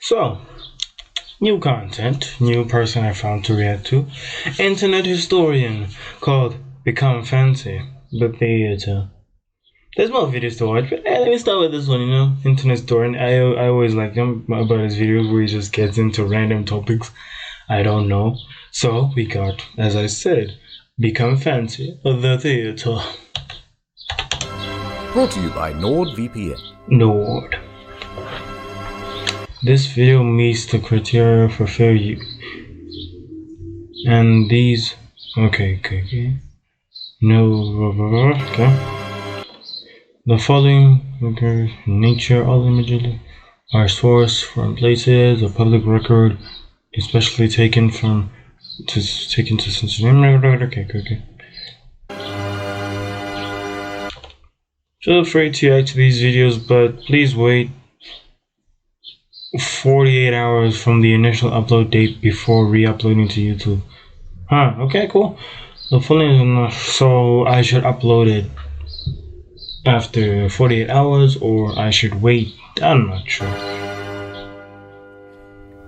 So, new content, new person I found to react to. Internet historian called Become Fancy, the theater. There's more videos to watch, but let me start with this one, Internet historian. I always like him about his videos where he just gets into random topics I don't know. So, we got, as I said, Become Fancy, the theater. Brought to you by NordVPN. Nord. This video meets the criteria for fair use. And these... Okay. No... Okay. The following nature all images are sourced from places of public record, especially taken to Okay. Feel free to react to these videos, but please wait 48 hours from the initial upload date before re-uploading to YouTube. Okay, cool. The following, so I should upload it after 48 hours, or I should wait. I'm not sure.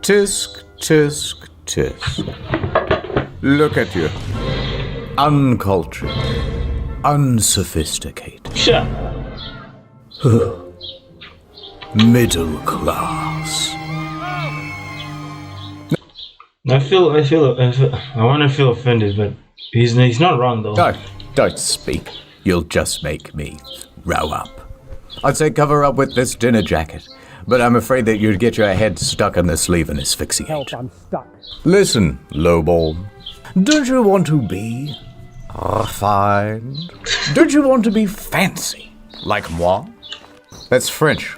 Tisk, tisk, tisk. Look at you. Uncultured. Unsophisticated. Shut up. Middle class. I want to feel offended, but he's not wrong though. Don't speak. You'll just make me row up. I'd say cover up with this dinner jacket, but I'm afraid that you'd get your head stuck in the sleeve and asphyxiate. Help, I'm stuck. Listen, lowball. Don't you want to be refined? Don't you want to be fancy, like moi? That's French.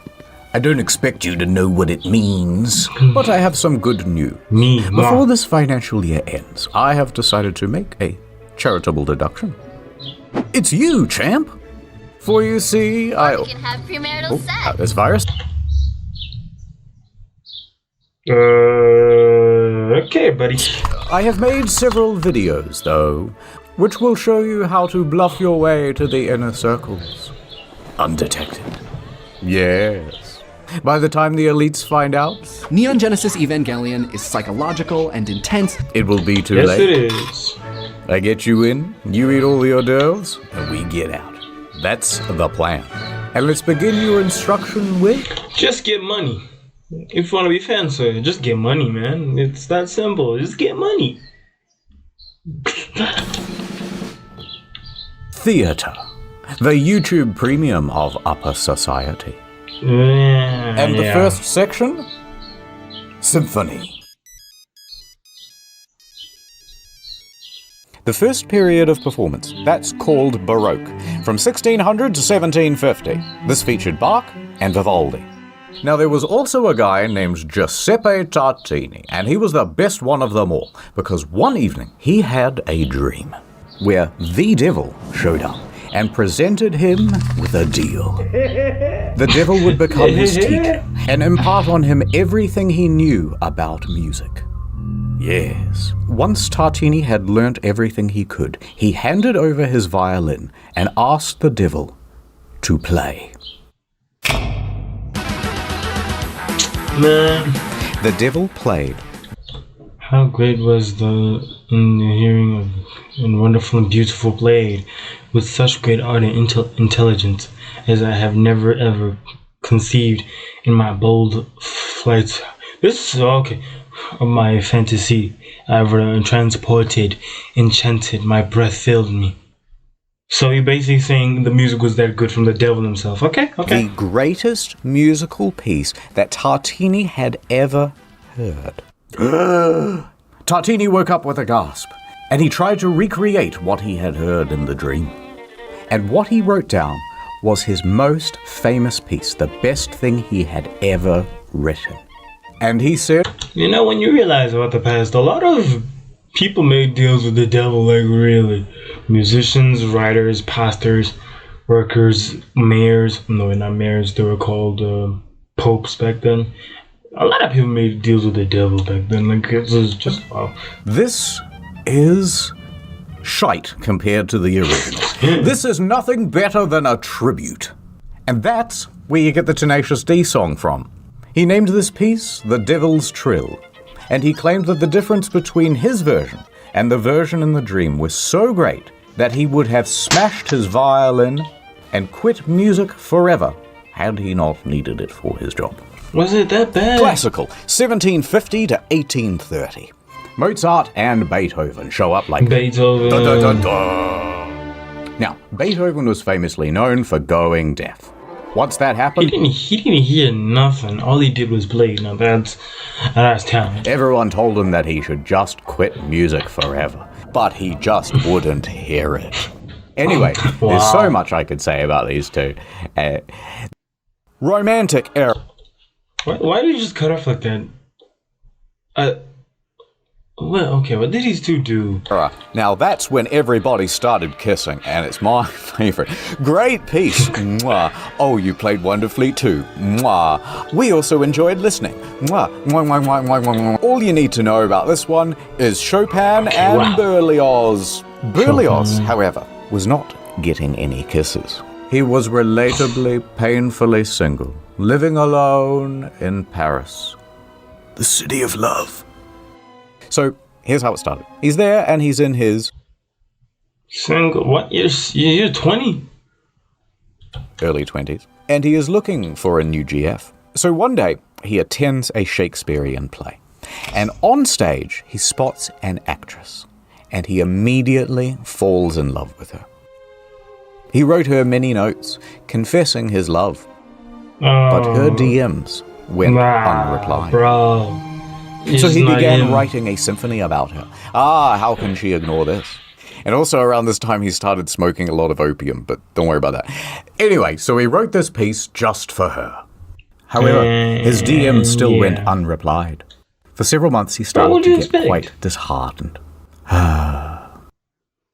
I don't expect you to know what it means, but I have some good news. Before this financial year ends, I have decided to make a charitable deduction. It's you, champ. For you see, You can have premarital sex. This virus. Okay, buddy. I have made several videos, though, which will show you how to bluff your way to the inner circles. Undetected. Yes. By the time the elites find out, Neon Genesis Evangelion is psychological and intense. it will be too Yes, late. it is. I get you in, you eat all the hors d'oeuvres, and we get out. That's the plan. And let's begin your instruction with... Just get money. If you want to be fancy, just get money, man. It's that simple. Just get money. Theater. The YouTube premium of upper society. And The first section? Symphony. The first period of performance, that's called Baroque, from 1600 to 1750. This featured Bach and Vivaldi. Now there was also a guy named Giuseppe Tartini, and he was the best one of them all, because one evening he had a dream, where the devil showed up and presented him with a deal. The devil would become his teacher and impart on him everything he knew about music. Yes. Once Tartini had learnt everything he could, he handed over his violin and asked the devil to play. Man, The devil played. how great was the hearing of and wonderful and beautiful played with such great art and intelligence as I have never ever conceived in my bold flights. This is okay. Of my fantasy, ever transported, enchanted, my breath filled me. So you're basically saying the music was that good from the devil himself. Okay. The greatest musical piece that Tartini had ever heard. Tartini woke up with a gasp, and he tried to recreate what he had heard in the dream. And what he wrote down was his most famous piece, the best thing he had ever written. And he said, When you realize about the past, a lot of people made deals with the devil, like really. Musicians, writers, pastors, workers, mayors. No, not mayors, they were called popes back then. A lot of people made deals with the devil back then. Like, it was just, wow. "This is shite compared to the original. This is nothing better than a tribute." And that's where you get the Tenacious D song from. He named this piece The Devil's Trill, and he claimed that the difference between his version and the version in the dream was so great that he would have smashed his violin and quit music forever had he not needed it for his job. Was it that bad? Classical, 1750 to 1830. Mozart and Beethoven show up like Beethoven. Dun, dun, dun, dun. Now, Beethoven was famously known for going deaf. Once that happened, He didn't hear nothing. All he did was play. Now that's talent. everyone told him that he should just quit music forever. But he just wouldn't hear it. Anyway, there's so much I could say about these two. Romantic era. Why did you just cut off like that? Well, okay, what did these two do? Now that's when everybody started kissing, and it's my favorite. Great piece. Mwah. Oh, you played wonderfully too. Mwah. We also enjoyed listening. Mwah. Mwah, mwah, mwah, mwah, mwah, mwah. All you need to know about this one is Chopin and wow. Berlioz. Berlioz, however, was not getting any kisses. He was relatably, painfully single, living alone in Paris, the city of love. So, here's how it started. He's there, and he's in his... Single? What? You're 20? early 20s. And he is looking for a new GF. So one day, he attends a Shakespearean play. And on stage, he spots an actress. And he immediately falls in love with her. He wrote her many notes, confessing his love. But her DMs went unreplied. Bro. So he began writing a symphony about her. How can she ignore this? And also around this time he started smoking a lot of opium, but don't worry about that. Anyway, so he wrote this piece just for her. However, his DM still went unreplied. For several months he started to get quite disheartened.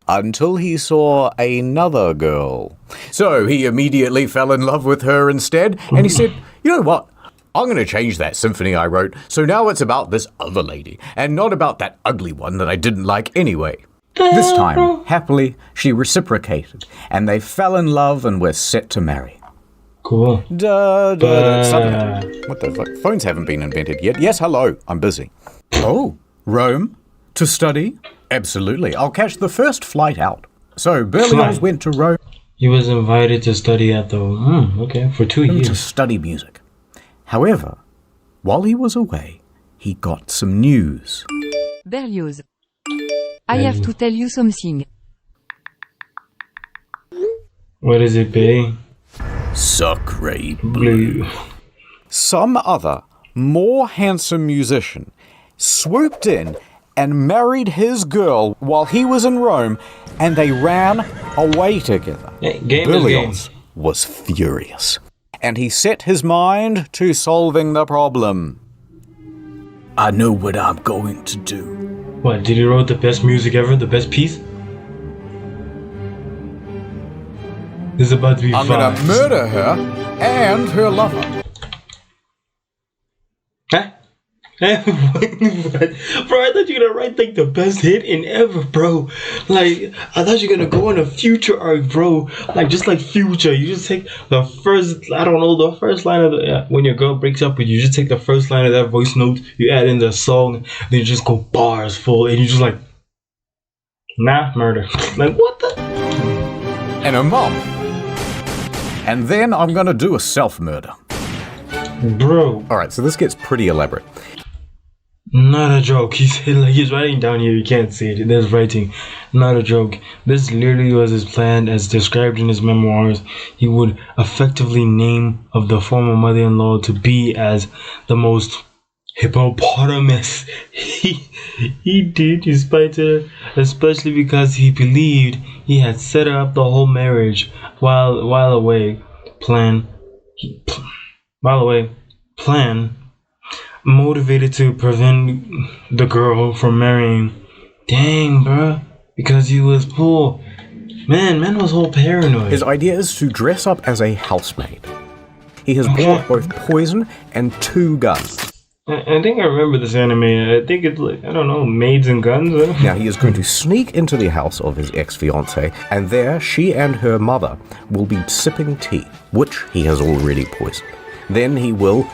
Until he saw another girl. So he immediately fell in love with her instead, and he said, you know what? I'm going to change that symphony I wrote, so now it's about this other lady, and not about that ugly one that I didn't like anyway. This time, happily, she reciprocated, and they fell in love and were set to marry. Cool. Suddenly, what the fuck? Phones haven't been invented yet. Yes, hello, I'm busy. Oh, Rome? To study? Absolutely, I'll catch the first flight out. So, Berlioz went to Rome. He was invited to study at the... okay, for 2 years. To study music. However, while he was away, he got some news. Berlioz. I have to tell you something. What is it, babe? Sacre bleu. Some other, more handsome musician swooped in and married his girl while he was in Rome, and they ran away together. Berlioz was furious. And he set his mind to solving the problem. I know what I'm going to do. What, did he write the best music ever? The best piece? This is about to be I'm gonna murder her and her lover. Huh? Bro, I thought you were gonna write like the best hit in ever, bro. Like, I thought you were gonna go on a Future arc, bro. Like, just like Future, you just take the first, the first line of the, when your girl breaks up with you, just take the first line of that voice note, you add in the song, then you just go bars full, and you just like, murder. Like, what the? And a mom. And then I'm gonna do a self-murder. Bro. Alright, so this gets pretty elaborate. Not a joke. He's writing down here. You can't see it. There's writing. Not a joke. This literally was his plan, as described in his memoirs. He would effectively name of the former mother-in-law to be as the most hippopotamus he did, despite her, especially because he believed he had set up the whole marriage while away. Plan motivated to prevent the girl from marrying. Dang, bruh. Because he was poor. Man was all paranoid. His idea is to dress up as a housemaid. He has bought both poison and 2 guns. I think I remember this anime. I think it's like, I don't know, maids and guns. Now he is going to sneak into the house of his ex-fiancée, and there she and her mother will be sipping tea, which he has already poisoned. Then he will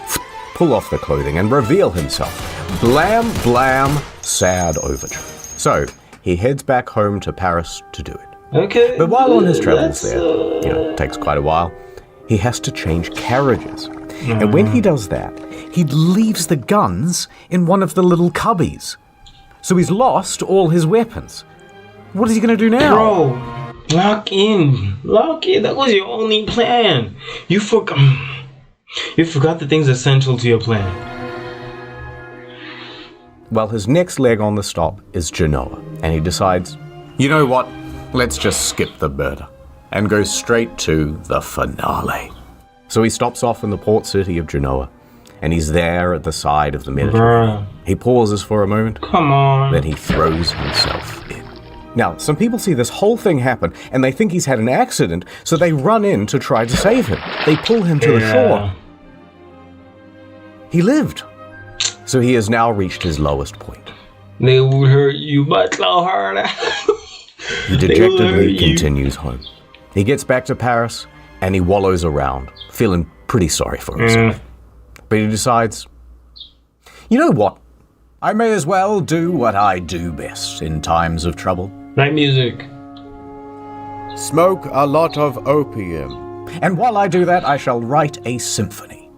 pull off the clothing and reveal himself. Blam, blam, sad overture. So, he heads back home to Paris to do it. Okay. But while on his travels there, it takes quite a while, he has to change carriages. And when he does that, he leaves the guns in one of the little cubbies. So he's lost all his weapons. What is he going to do now? Bro, lock in. Lock in. That was your only plan. You forgot the things essential to your plan. Well, his next leg on the stop is Genoa, and he decides, you know what? Let's just skip the murder and go straight to the finale. So he stops off in the port city of Genoa, and he's there at the side of the Mediterranean. Bruh. He pauses for a moment, Come on. then he throws himself in. Now, some people see this whole thing happen, and they think he's had an accident, so they run in to try to save him. They pull him to the shore. He lived. So he has now reached his lowest point. They will hurt you much harder. He dejectedly continues home. He gets back to Paris, and he wallows around, feeling pretty sorry for himself. But he decides, you know what? I may as well do what I do best in times of trouble. Night music. Smoke a lot of opium. And while I do that, I shall write a symphony.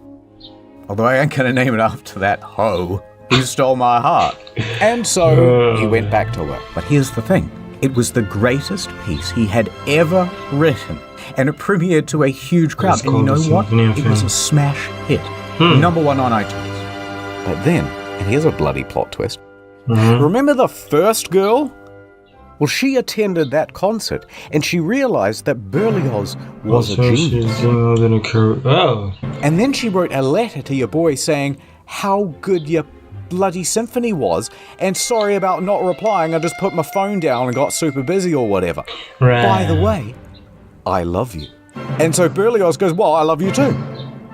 Although I ain't gonna name it after that hoe who stole my heart. And so he went back to work. But here's the thing. It was the greatest piece he had ever written. And it premiered to a huge crowd. And you know what? It was a smash hit. Number 1 on iTunes. But then, and here's a bloody plot twist. Remember the first girl? Well, she attended that concert, and she realized that Berlioz was a genius. And then she wrote a letter to your boy saying how good your bloody symphony was, and sorry about not replying, I just put my phone down and got super busy or whatever. Right. By the way, I love you. And so Berlioz goes, well, I love you too.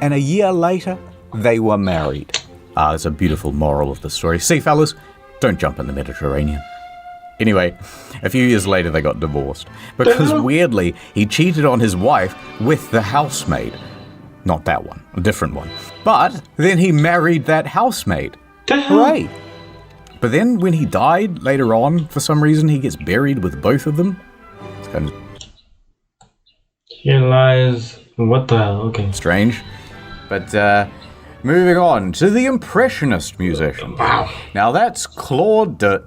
And a year later, they were married. It's a beautiful moral of the story. See, fellas, don't jump in the Mediterranean. Anyway, a few years later they got divorced. Because weirdly, he cheated on his wife with the housemaid. Not that one, a different one. But then he married that housemaid. Hooray! But then when he died later on, for some reason he gets buried with both of them. It's kind of Here lies... What the hell? Okay. strange. But moving on to the Impressionist musician. Wow. Now that's Claude de...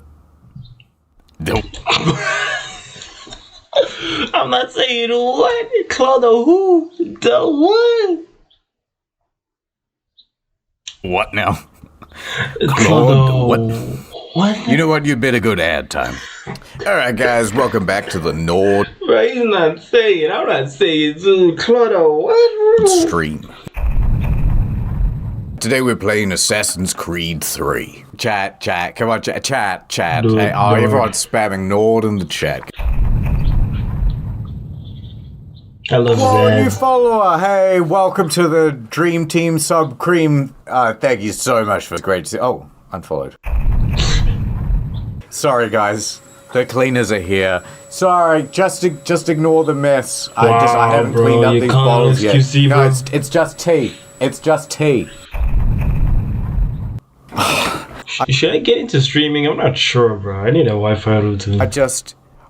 I'm not saying what. Claude the who? The what? What now? Claude what? What? You know what? You better go to ad time. Alright guys, welcome back to the Nord Right, he's not saying. I'm not saying too. Claude what? stream. Today we're playing Assassin's Creed 3. Chat, come on, chat. Do it, Hey, oh, do it. everyone's spamming Nord in the chat. I love Whoa, new that. follower! Hey, welcome to the Dream Team Sub Cream. Thank you so much for the great. Oh, unfollowed. Sorry, guys. The cleaners are here. Sorry, just ignore the mess. I haven't bro, cleaned up you these can't bottles yet. excuse No, evil. it's just tea. It's just tea. Should I get into streaming? I'm not sure, bro. I need a Wi-Fi router.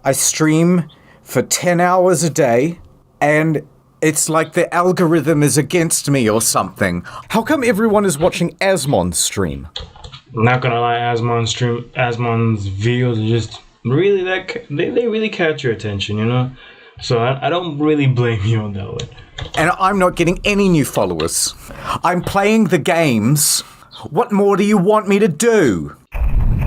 I stream for 10 hours a day, and it's like the algorithm is against me or something. How come everyone is watching Asmon's stream? Not gonna lie, Asmon's videos are just really they really catch your attention, you know? So I don't really blame you on that one. And I'm not getting any new followers. I'm playing the games. What more do you want me to do?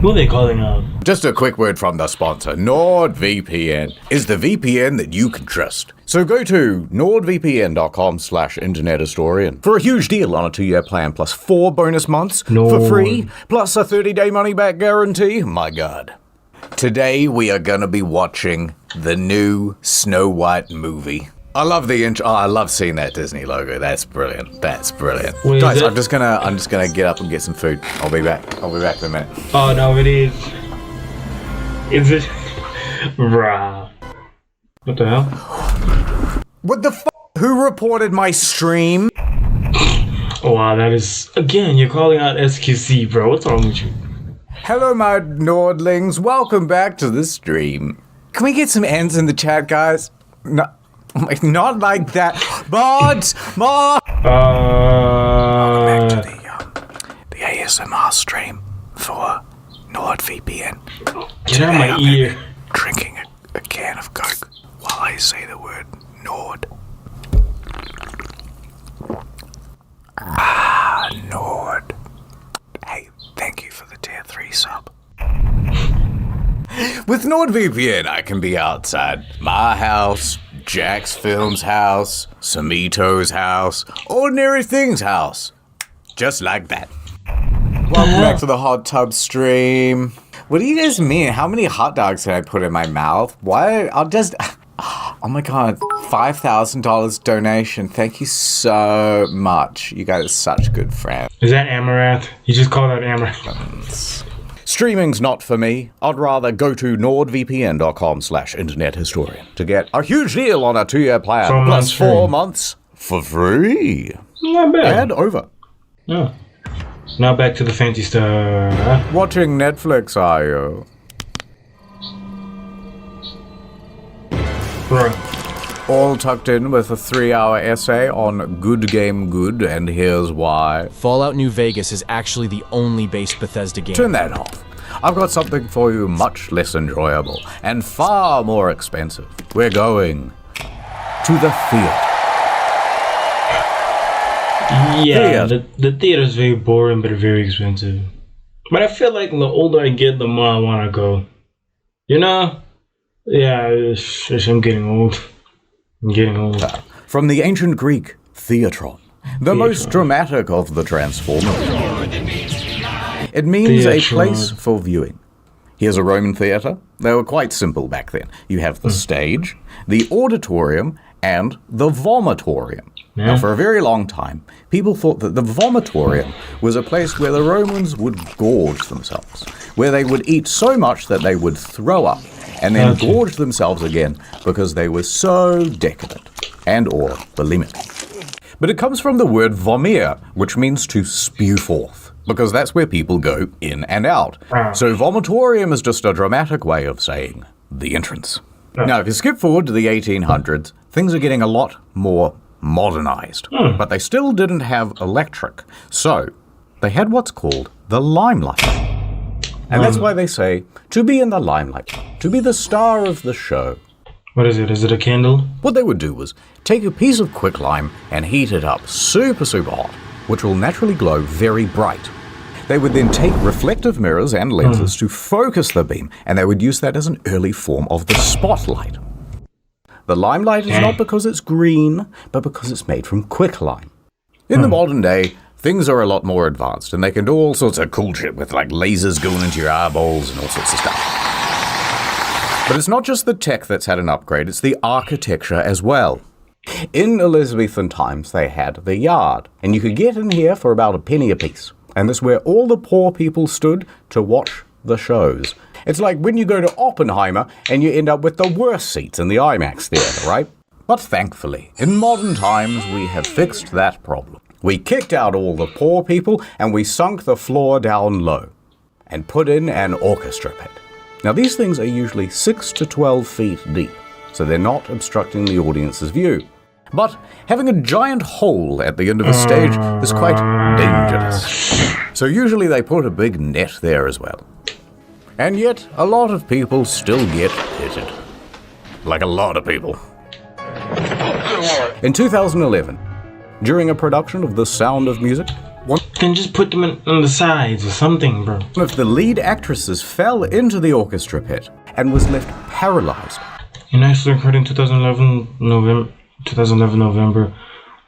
Who are they calling out? Just a quick word from the sponsor. NordVPN is the VPN that you can trust. So go to nordvpn.com/internethistorian for a huge deal on a 2-year plan plus 4 bonus months for free, plus a 30-day money-back guarantee. My God. Today we are gonna be watching the new Snow White movie. I love the intro. Oh, I love seeing that Disney logo. That's brilliant. That's brilliant. Wait, Guys, is it- I'm just gonna get up and get some food. I'll be back in a minute. Oh no, it is. Is it? Bruh. What the hell? What the f? Who reported my stream? Oh Oh, wow, that is... Again, you're calling out SQC, bro. What's wrong with you? Hello, my Nordlings. Welcome back to the stream. Can we get some ends in the chat, guys? Not like that. Mods! Welcome back to the ASMR stream for NordVPN. Get out of my ear. Drinking a can of Coke while I say the word Nord. Nord. Hey, thank you for the tier 3 sub. With NordVPN, I can be outside my house, Jack's Film's house, Samito's house, Ordinary Things' house. Just like that. Welcome back to the hot tub stream. What do you guys mean? How many hot dogs can I put in my mouth? Why? I'll just... Oh my god, $5,000 donation. Thank you so much. You guys are such good friends. Is that Amarath? You just called out Amarath. Streaming's not for me. I'd rather go to nordvpn.com/internethistorian to get a huge deal on a 2-year plan plus 4 months for free. Not bad. And over. Yeah. Now back to the fancy stuff. Watching Netflix, are you? Bro. All tucked in with a 3-hour essay on Good Game Good, and here's why. Fallout New Vegas is actually the only base Bethesda game. Turn that off. I've got something for you much less enjoyable and far more expensive. We're going to the theater. Yeah, the theater's very boring but very expensive. But I feel like the older I get, the more I want to go. You know? Yeah, I'm getting old. From the ancient Greek, Theatron, the most dramatic of the Transformers. It means a place for viewing. Here's a Roman theatre. They were quite simple back then. You have the stage, the auditorium, and the vomitorium. Yeah. Now, for a very long time, people thought that the vomitorium was a place where the Romans would gorge themselves, where they would eat so much that they would throw up, and then gorge themselves again because they were so decadent and or bulimic. But it comes from the word vomir, which means to spew forth, because that's where people go in and out. So vomitorium is just a dramatic way of saying the entrance. Now, if you skip forward to the 1800s, things are getting a lot more modernized, but they still didn't have electric. So they had what's called the limelight. And that's why they say, to be in the limelight, to be the star of the show. What is it? Is it a candle? What they would do was take a piece of quicklime and heat it up super hot, which will naturally glow very bright. They would then take reflective mirrors and lenses to focus the beam, and they would use that as an early form of the spotlight. The limelight is not because it's green, but because it's made from quicklime. In the modern day, things are a lot more advanced, and they can do all sorts of cool shit with like lasers going into your eyeballs and all sorts of stuff. But it's not just the tech that's had an upgrade, it's the architecture as well. In Elizabethan times, they had the yard, and you could get in here for about a penny apiece. And this is where all the poor people stood to watch the shows. It's like when you go to Oppenheimer and you end up with the worst seats in the IMAX theater, right? But thankfully, in modern times, we have fixed that problem. We kicked out all the poor people and we sunk the floor down low and put in an orchestra pit. Now, these things are usually 6 to 12 feet deep, so they're not obstructing the audience's view. But having a giant hole at the end of a stage is quite dangerous. So usually they put a big net there as well. And yet, a lot of people still get pitted. Like a lot of people. In 2011, during a production of The Sound of Music, Then just put them on the sides or something, bro. one of the lead actresses fell into the orchestra pit and was left paralyzed. An accident occurred in 2011 November,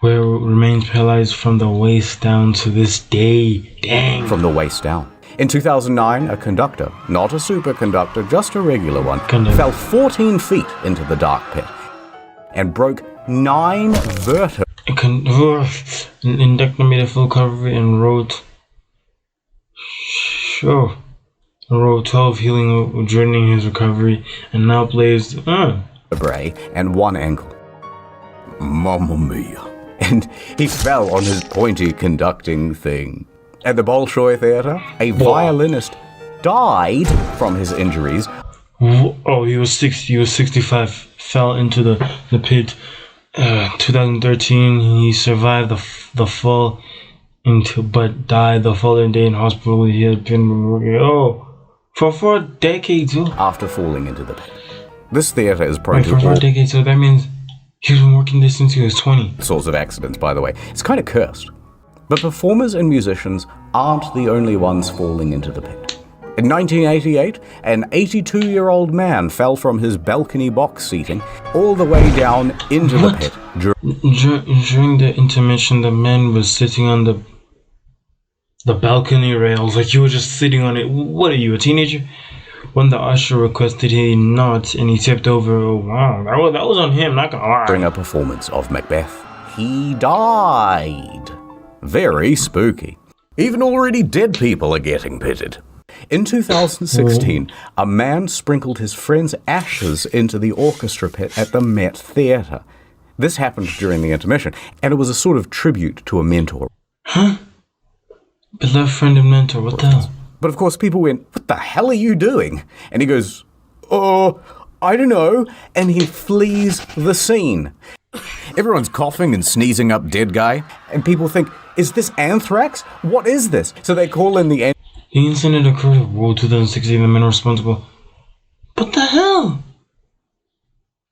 where it remains paralyzed from the waist down to this day. Dang. From the waist down. In 2009, a conductor, not a superconductor, just a regular one, fell 14 feet into the dark pit and broke 9 vertebrae. An inductor made a full recovery and wrote 12, healing during his recovery, and now plays and 1 ankle. Mamma mia. and he fell on his pointy conducting thing. At the Bolshoi Theatre, a violinist died from his injuries. Oh, he was 65, fell into the pit. 2013, he survived the fall but died the following day in hospital. He had been working, for 4 decades. After falling into the pit. This theatre is prone Wait, for to 4 all decades, so that means he's been working there since he was 20. sorts of accidents, by the way. It's kind of cursed. But performers and musicians aren't the only ones falling into the pit. In 1988, an 82-year-old man fell from his balcony box seating all the way down into the pit. During the intermission, the man was sitting on the balcony rails, like you were just sitting on it. What are you, a teenager? When the usher requested he not, and he tipped over. Oh wow, that was on him, not gonna lie. During a performance of Macbeth, he died. Very spooky. Even already dead people are getting pitted. In 2016, a man sprinkled his friend's ashes into the orchestra pit at the Met Theatre. This happened during the intermission, and it was a sort of tribute to a mentor. Huh? Beloved friend and mentor, what the hell? But of course people went, "What the hell are you doing?" And he goes, "Oh, I don't know," and he flees the scene. Everyone's coughing and sneezing up dead guy, and people think, is this anthrax? What is this? So they call in the The incident occurred in World 2016, the men responsible. What the hell?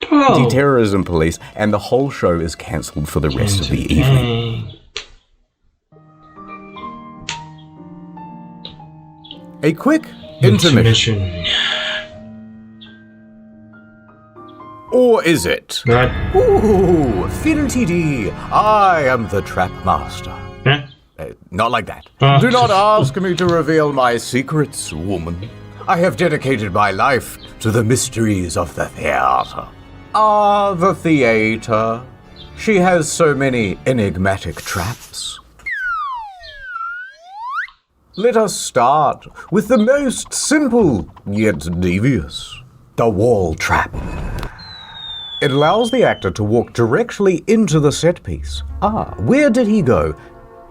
Bro. anti-terrorism police, and the whole show is cancelled for the rest of the evening. A quick intermission. Or is it? Right. Ooh, fiddle-tee-dee, I am the trap master. Huh? Not like that. Do not ask me to reveal my secrets, woman. I have dedicated my life to the mysteries of the theater. Ah, the theater. She has so many enigmatic traps. Let us start with the most simple, yet devious. The wall trap. It allows the actor to walk directly into the set piece. Ah, where did he go?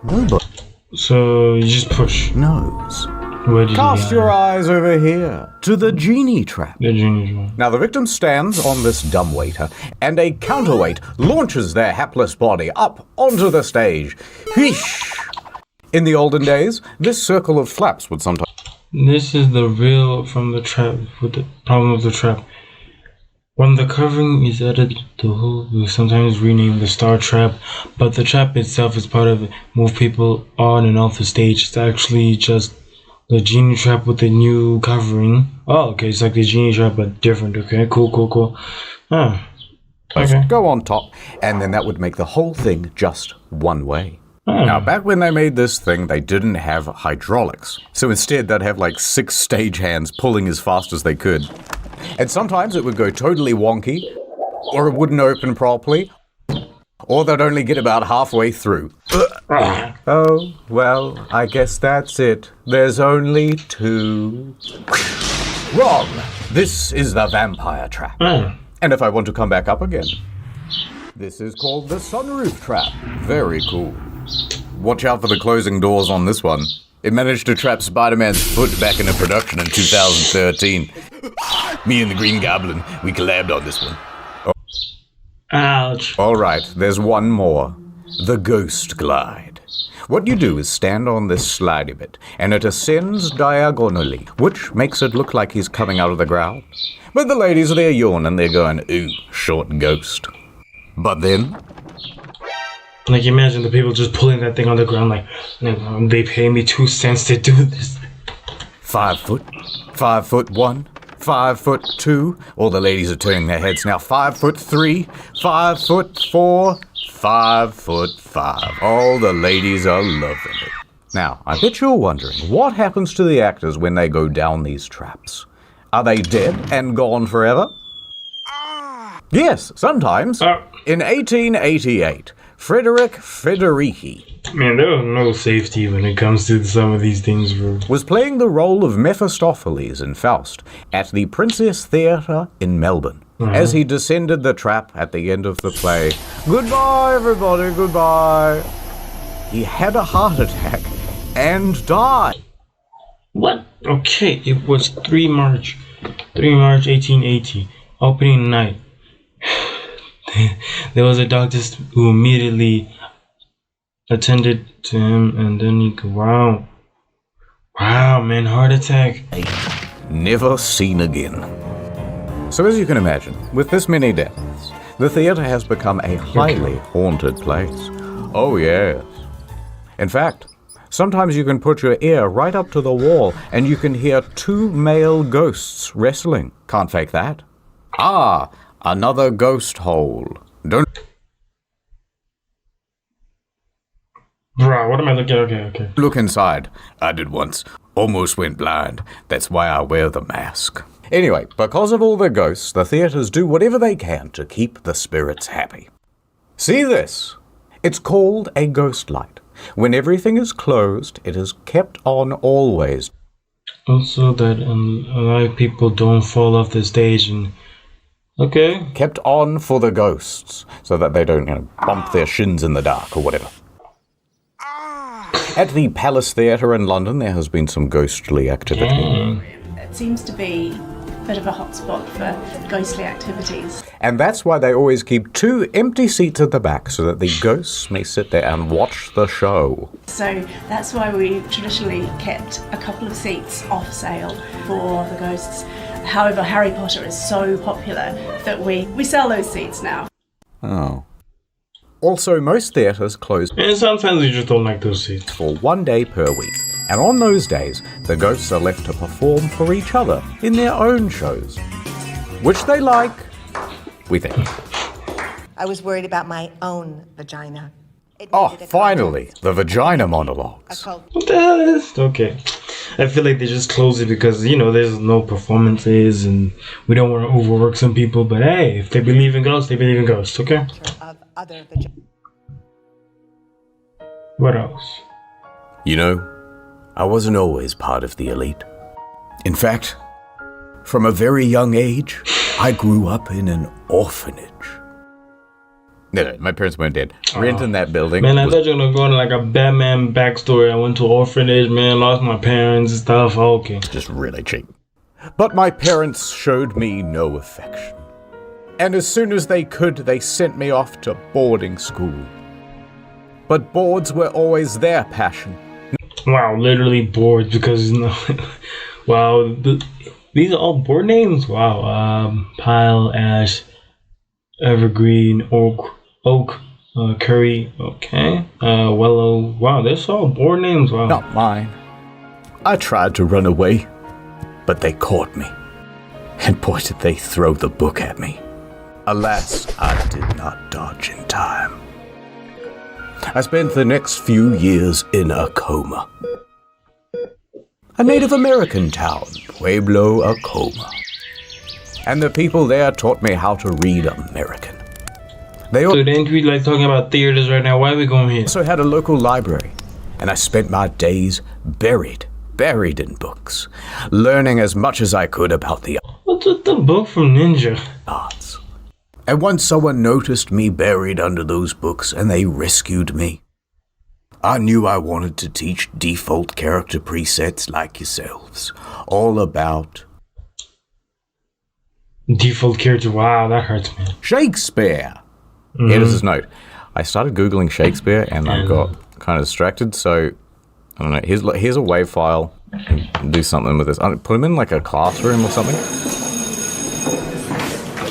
Nobody So you just push. knows. Where did Cast he your eyes over here to the genie trap. The genius one. Now the victim stands on this dumbwaiter, and a counterweight launches their hapless body up onto the stage. Wheesh! In the olden days, this circle of flaps would sometimes... This is the real from the trap with the problem of the trap. When the covering is added, the whole will sometimes rename the star trap, but the trap itself is part of it. Move people on and off the stage. It's actually just the genie trap with the new covering. Oh, okay, it's like the genie trap but different. Okay, cool. Ah, okay. go on top, and then that would make the whole thing just one way. Ah. Now, back when they made this thing, they didn't have hydraulics. So instead, they'd have like 6 stagehands pulling as fast as they could. And sometimes it would go totally wonky, or it wouldn't open properly, or they'd only get about halfway through. Oh, well, I guess that's it. There's only 2. Wrong! This is the vampire trap. Ah. And if I want to come back up again, this is called the sunroof trap. Very cool. Watch out for the closing doors on this one. It managed to trap Spider-Man's foot back into production in 2013. Me and the Green Goblin, we collabed on this one. Ouch. Alright, there's one more. The Ghost Glide. What you do is stand on this slidey bit, and it ascends diagonally, which makes it look like he's coming out of the ground. But the ladies, they're yawning, they're going, ooh, short ghost. But then... Like, imagine the people just pulling that thing on the ground like, they pay me 2 cents to do this. 5 foot, 5 foot 1, 5 foot 2. All the ladies are turning their heads now. 5 foot 3, 5 foot 4, 5 foot 5. All the ladies are loving it. Now, I bet you're wondering, what happens to the actors when they go down these traps? Are they dead and gone forever? Yes, sometimes. In 1888, Frederick Federici Man, there was no safety when it comes to some of these things, bro. was playing the role of Mephistopheles in Faust at the Princess Theatre in Melbourne. as he descended the trap at the end of the play. Goodbye, everybody, goodbye. He had a heart attack and died. What? Okay, it was 3 March 1880, opening night. There was a doctor who immediately attended to him, and then he go, wow, man, heart attack. Never seen again. So as you can imagine, with this many deaths, the theatre has become a highly haunted place. Oh yes. In fact, sometimes you can put your ear right up to the wall and you can hear 2 male ghosts wrestling. Can't fake that. Ah, another ghost hole. Don't... Bro, what am I looking at? Okay. Look inside. I did once. Almost went blind. That's why I wear the mask. Anyway, because of all the ghosts, the theatres do whatever they can to keep the spirits happy. See this? It's called a ghost light. When everything is closed, it is kept on always. Also that a lot of people don't fall off the stage and... Okay. Kept on for the ghosts, so that they don't, bump their shins in the dark or whatever. At the Palace Theatre in London, there has been some ghostly activity. It seems to be a bit of a hotspot for ghostly activities. And that's why they always keep 2 empty seats at the back, so that the ghosts may sit there and watch the show. So that's why we traditionally kept a couple of seats off sale for the ghosts. However, Harry Potter is so popular that we sell those seats now. Oh. Also, most theatres close And sometimes you just don't like those seats. for 1 day per week. And on those days, the ghosts are left to perform for each other in their own shows. Which they like, we think. I was worried about my own vagina. It Oh, needed a finally, context, the vagina a monologues. cult. What the hell is this? Okay. I feel like they just close it because, there's no performances and we don't want to overwork some people. But hey, if they believe in ghosts, they believe in ghosts, okay? Of other vagina. What else? I wasn't always part of the elite. In fact, from a very young age, I grew up in an orphanage. No, my parents weren't dead. Renting that building. Man, I was- thought you were going to go into like a Batman backstory. I went to orphanage, man, lost my parents and stuff. Okay. just really cheap. But my parents showed me no affection. And as soon as they could, they sent me off to boarding school. But boards were always their passion. Wow, literally bored because, wow, these are all board names? Wow, Pile, Ash, Evergreen, Oak, Curry, okay, Wellow. Wow, that's all board names, wow. Not mine. I tried to run away, but they caught me. And boy, did they throw the book at me. Alas, I did not dodge in time. I spent the next few years in a coma. A Native American town, Pueblo, Acoma. And the people there taught me how to read American. They So didn't we like talking about theaters right now? Why are we going here? also had a local library, and I spent my days buried in books, learning as much as I could about the What's with the book from Ninja? arts. And once someone noticed me buried under those books and they rescued me, I knew I wanted to teach default character presets like yourselves, all about Default character, wow, that hurts, man. Shakespeare. Here's his note. I started Googling Shakespeare and I got kind of distracted, so I don't know. Here's a WAV file. Do something with this. Put him in like a classroom or something.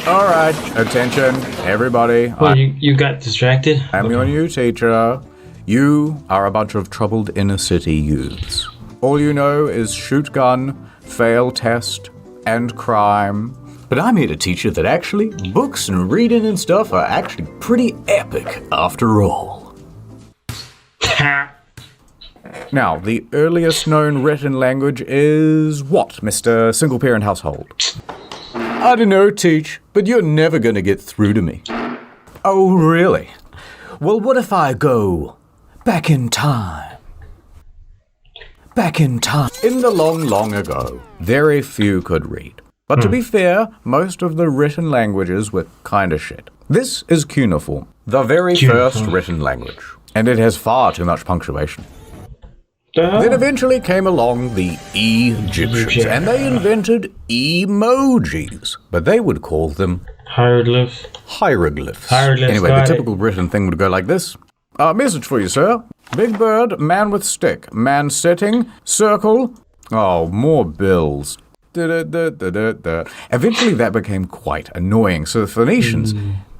All right, attention, everybody. Well, you got distracted? I'm your new teacher. You are a bunch of troubled inner city youths. All you know is shoot gun, fail test, and crime. But I'm here to teach you that actually, books and reading and stuff are actually pretty epic after all. Now, the earliest known written language is what, Mr. Single Parent Household? I don't know, Teach, but you're never gonna get through to me. Oh, really? Well, what if I go back in time? Back in time. In the long, long ago, very few could read. But to be fair, most of the written languages were kinda shit. This is cuneiform, the very first written language, and it has far too much punctuation. Then eventually came along the Egyptians, and they invented emojis, but they would call them hieroglyphs. Anyway, the typical Britain thing would go like this. Message for you, sir. Big bird, man with stick, man sitting, circle. Oh, more bills. Eventually that became quite annoying, so the Phoenicians,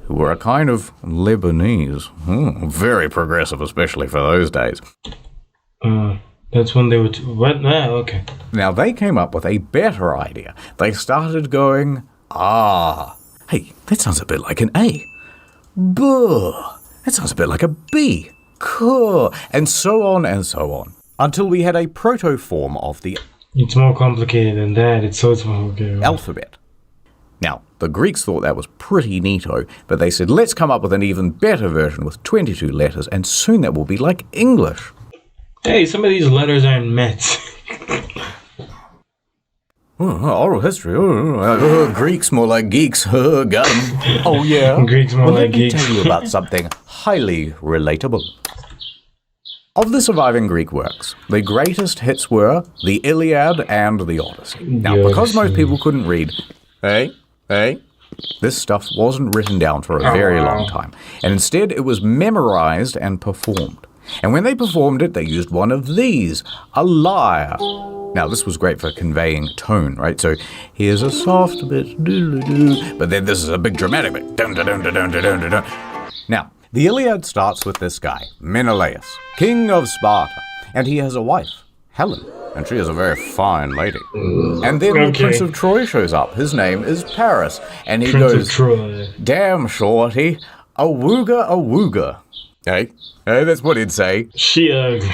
who were a kind of Lebanese, very progressive especially for those days. That's when they were... What? Okay. Now they came up with a better idea. They started going, hey, that sounds a bit like an A. Buh, that sounds a bit like a B. Kuh, and so on and so on. Until we had a proto-form of the... It's more complicated than that. It's so complicated. Alphabet. Now, the Greeks thought that was pretty neato, but they said, let's come up with an even better version with 22 letters, and soon that will be like English. Hey, some of these letters are in Mets. Oral history. Greeks more like geeks. Got 'em. Oh, yeah? Greeks more like geeks. Let me tell you about something highly relatable. Of the surviving Greek works, the greatest hits were the Iliad and the Odyssey. Now, because most people couldn't read, this stuff wasn't written down for a very long time, and instead it was memorized and performed. And when they performed it, they used one of these, a lyre. Now, this was great for conveying tone, right? So, here's a soft bit, doo-doo-doo, but then this is a big dramatic bit, dun-dun-dun-dun-dun-dun-dun. Now, the Iliad starts with this guy, Menelaus, king of Sparta, and he has a wife, Helen, and she is a very fine lady. And then the Prince of Troy shows up. His name is Paris, and he goes, damn, shorty, awooga. Hey, that's what he'd say. She ugly.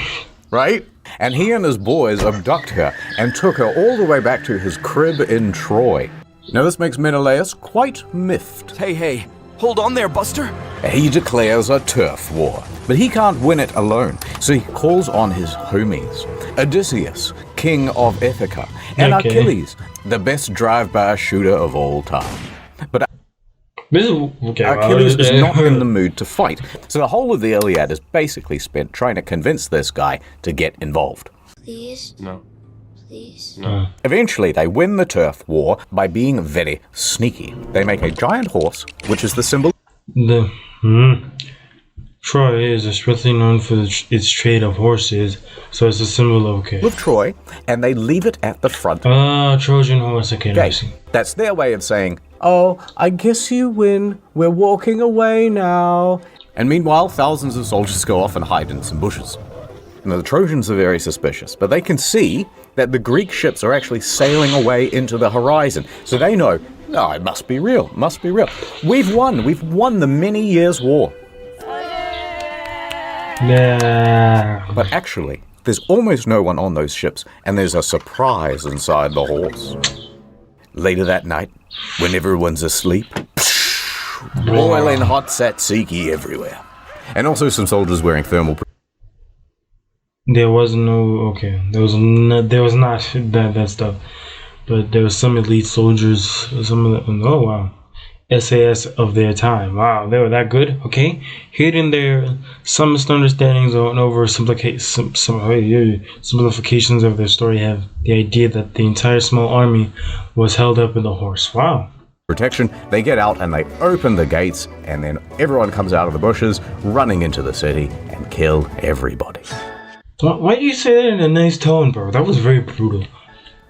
Right? And he and his boys abduct her and took her all the way back to his crib in Troy. Now this makes Menelaus quite miffed. Hey, hold on there, Buster. He declares a turf war, but he can't win it alone, so he calls on his homies. Odysseus, king of Ithaca, and Achilles, the best drive-by shooter of all time. But Achilles is not in the mood to fight, so the whole of the Iliad is basically spent trying to convince this guy to get involved. Please? No. Please? No. Eventually, they win the turf war by being very sneaky. They make a giant horse, which is the symbol. Troy is especially known for its trade of horses, so it's a symbol of of Troy, and they leave it at the front. Trojan horse, okay. That's their way of saying, oh, I guess you win. We're walking away now. And meanwhile, thousands of soldiers go off and hide in some bushes. Now, the Trojans are very suspicious, but they can see that the Greek ships are actually sailing away into the horizon. So they know, it must be real, We've won the many years' war. Yeah. But actually, there's almost no one on those ships, and there's a surprise inside the horse. Later that night, when everyone's asleep, boiling hot tzatziki everywhere. And also some soldiers wearing thermal... There was not that stuff. But there was some elite soldiers, SAS of their time. Wow, they were that good. Okay, hidden their some misunderstandings or simplifications of their story have the idea that the entire small army was held up in the horse. Wow. Protection. They get out and they open the gates, and then everyone comes out of the bushes, running into the city and kill everybody. Why do you say that in a nice tone, bro? That was very brutal.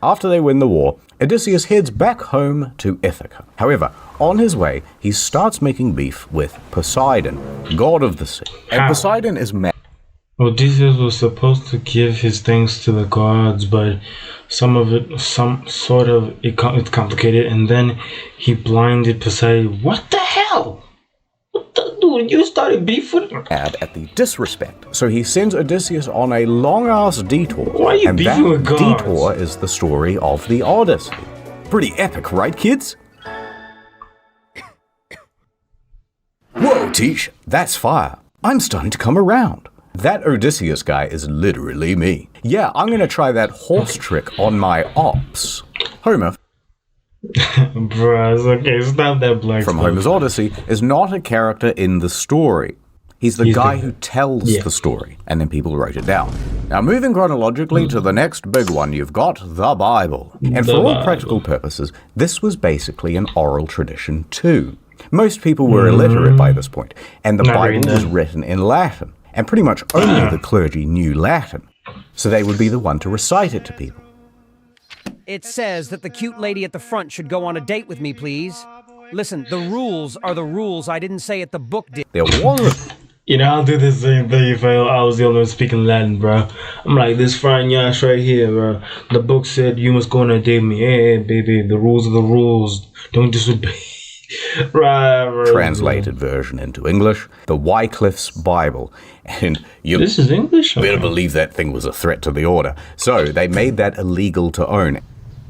After they win the war, Odysseus heads back home to Ithaca. However, on his way, he starts making beef with Poseidon, god of the sea. And Poseidon is mad. Odysseus was supposed to give his thanks to the gods, but it's complicated, and then he blinded Poseidon. What the hell? Dude, you started beef with him? At the disrespect. So he sends Odysseus on a long-ass detour. Why are you beefing with gods? And that detour is the story of the Odyssey. Pretty epic, right, kids? Whoa, Tish, that's fire. I'm starting to come around. That Odysseus guy is literally me. Yeah, I'm gonna try that horse trick on my ops. Homer. Bruh, it's okay. Stop that black from stuff. Homer's Odyssey is not a character in the story. He's the guy who tells the story, and then people wrote it down. Now, moving chronologically to the next big one, you've got the Bible. And for all practical purposes, this was basically an oral tradition too. Most people were illiterate by this point, and the Bible was written in Latin, and pretty much only the clergy knew Latin, so they would be the one to recite it to people. It says that the cute lady at the front should go on a date with me, please. Listen, the rules are the rules. I didn't say it, the book did. There was You know, I'll do the same thing if I was the only one speaking Latin, bro. I'm like, this fine yash right here, bro. The book said you must go on a date with me. Hey, baby, the rules are the rules. Don't disobey. right. translated version into English, the Wycliffe's Bible. And you This is English? better believe that thing was a threat to the order. So they made that illegal to own.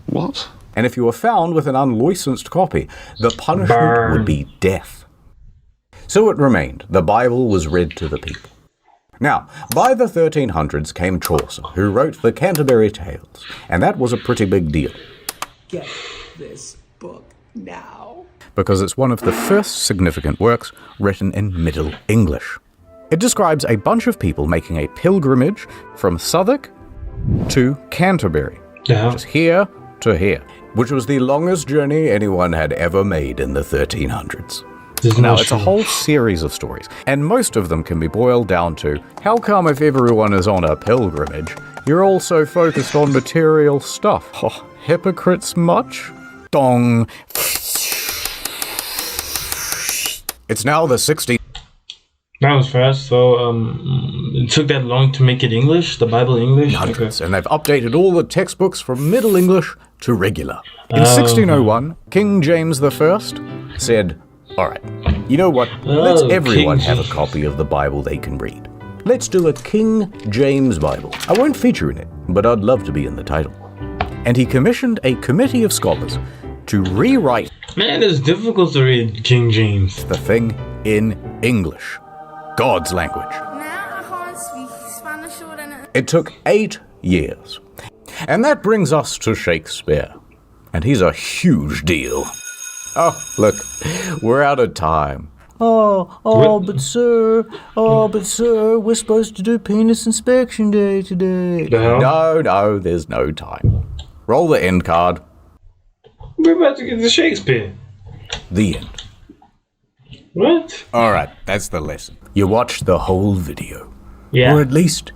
What? And if you were found with an unlicensed copy, the punishment would be death. So it remained. The Bible was read to the people. Now, by the 1300s came Chaucer, who wrote the Canterbury Tales, and that was a pretty big deal. Get this book now. Because it's one of the first significant works written in Middle English. It describes a bunch of people making a pilgrimage from Southwark to Canterbury, just here to here, which was the longest journey anyone had ever made in the 1300s. Now, it's a whole series of stories, and most of them can be boiled down to, how come if everyone is on a pilgrimage, you're all so focused on material stuff? Oh, hypocrites much? Dong. It's now the 16th. That was fast. So, it took that long to make it English? The Bible English? Hundreds, and they've updated all the textbooks from Middle English to regular. In 1601, King James I said, all right, you know what? Let's everyone have a copy of the Bible they can read. Let's do a King James Bible. I won't feature in it, but I'd love to be in the title. And he commissioned a committee of scholars to rewrite Man, it's difficult to read King James. the thing in English, God's language. Now I can't speak Spanish or anything. It took 8 years. And that brings us to Shakespeare. And he's a huge deal. Oh, look, we're out of time. But sir, we're supposed to do penis inspection day today. No, there's no time. Roll the end card. We're about to get to Shakespeare. The end. What? Alright, that's the lesson. You watched the whole video. Yeah. Or at least,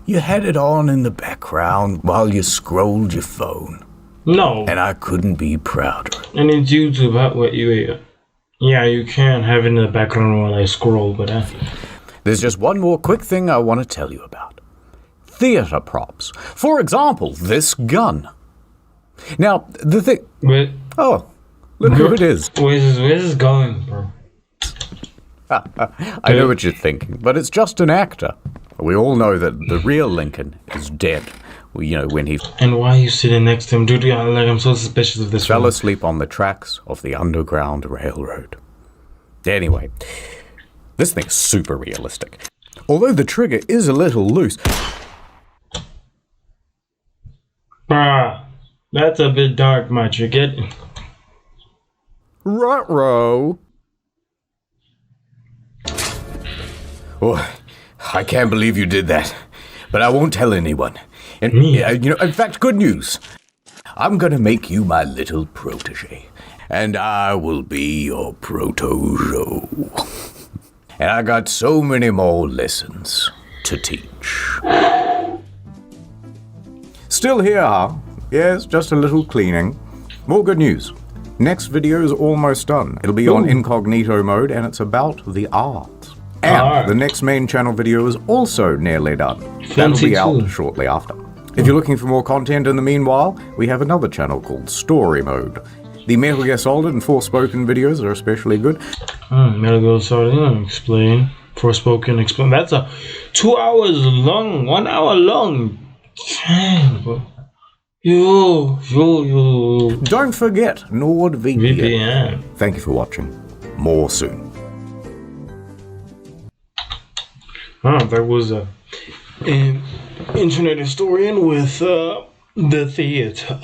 you had it on in the background while you scrolled your phone. No. And I couldn't be prouder. And it's YouTube. What you? Yeah, you can have it in the background while I scroll, but There's just one more quick thing I want to tell you about. Theater props. For example, this gun. Now, the thing... But Oh, look who it is. where's this going, bro? I know what you're thinking, but it's just an actor. We all know that the real Lincoln is dead. You know, when he And why are you sitting next to him, dude? Like, I'm so suspicious of this. fell asleep on the tracks of the Underground Railroad. Anyway, this thing's super realistic. Although the trigger is a little loose. Bruh, that's a bit dark, much. You get? Ruh-roh. Oh, I can't believe you did that. But I won't tell anyone. And, in fact, good news. I'm gonna make you my little protege. And I will be your proto-jo. And I got so many more lessons to teach. Still here, huh? Yes, just a little cleaning. More good news. Next video is almost done. It'll be on incognito mode, and it's about the arts. And the next main channel video is also nearly done. That'll be out shortly after. If you're looking for more content in the meanwhile, we have another channel called Story Mode. The Metal Gear Solid and Forspoken videos are especially good. Metal Gear Solid, explain. Forspoken, explain. That's a 2 hours long, 1 hour long. Dang, bro. Yo. Don't forget NordVPN. VPN. Thank you for watching. More soon. That was a internet historian with the theater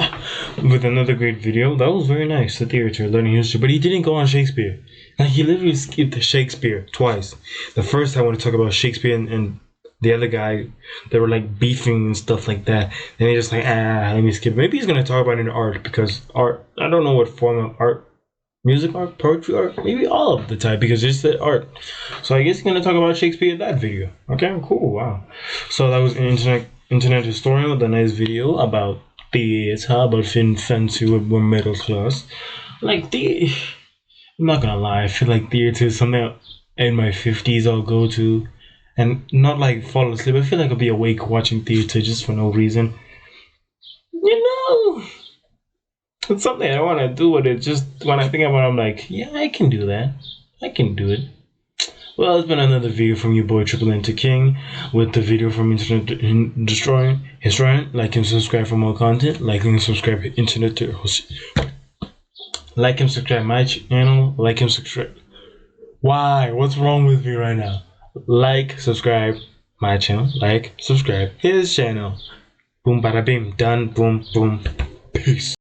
with another great video. That was very nice. The theater, learning history, but he didn't go on Shakespeare. Like, he literally skipped Shakespeare twice. The first time when he talked about Shakespeare and the other guy, they were like beefing and stuff like that. And he just like, let me skip. Maybe he's gonna talk about it in art, because art, I don't know what form of art, music art, poetry art, maybe all of the type, because it's the art. So I guess he's gonna talk about Shakespeare in that video. Okay, cool, wow. So that was an internet historian with a nice video about theater, about film fancy with middle class. Like, I'm not gonna lie, I feel like theater is something in my 50s I'll go to. And not like fall asleep. I feel like I'll be awake watching theater just for no reason. You know, it's something I want to do with it. Just when I think about it, I'm like, yeah, I can do that. I can do it. Well, it's been another video from your boy Triple Enter King with the video from Internet Historian. Like and subscribe for more content. Like and subscribe Internet Like and subscribe my channel. Like and subscribe. Why? What's wrong with me right now? Like, subscribe my channel, like, subscribe his channel. Boom, bada bim, done, boom, boom. Peace.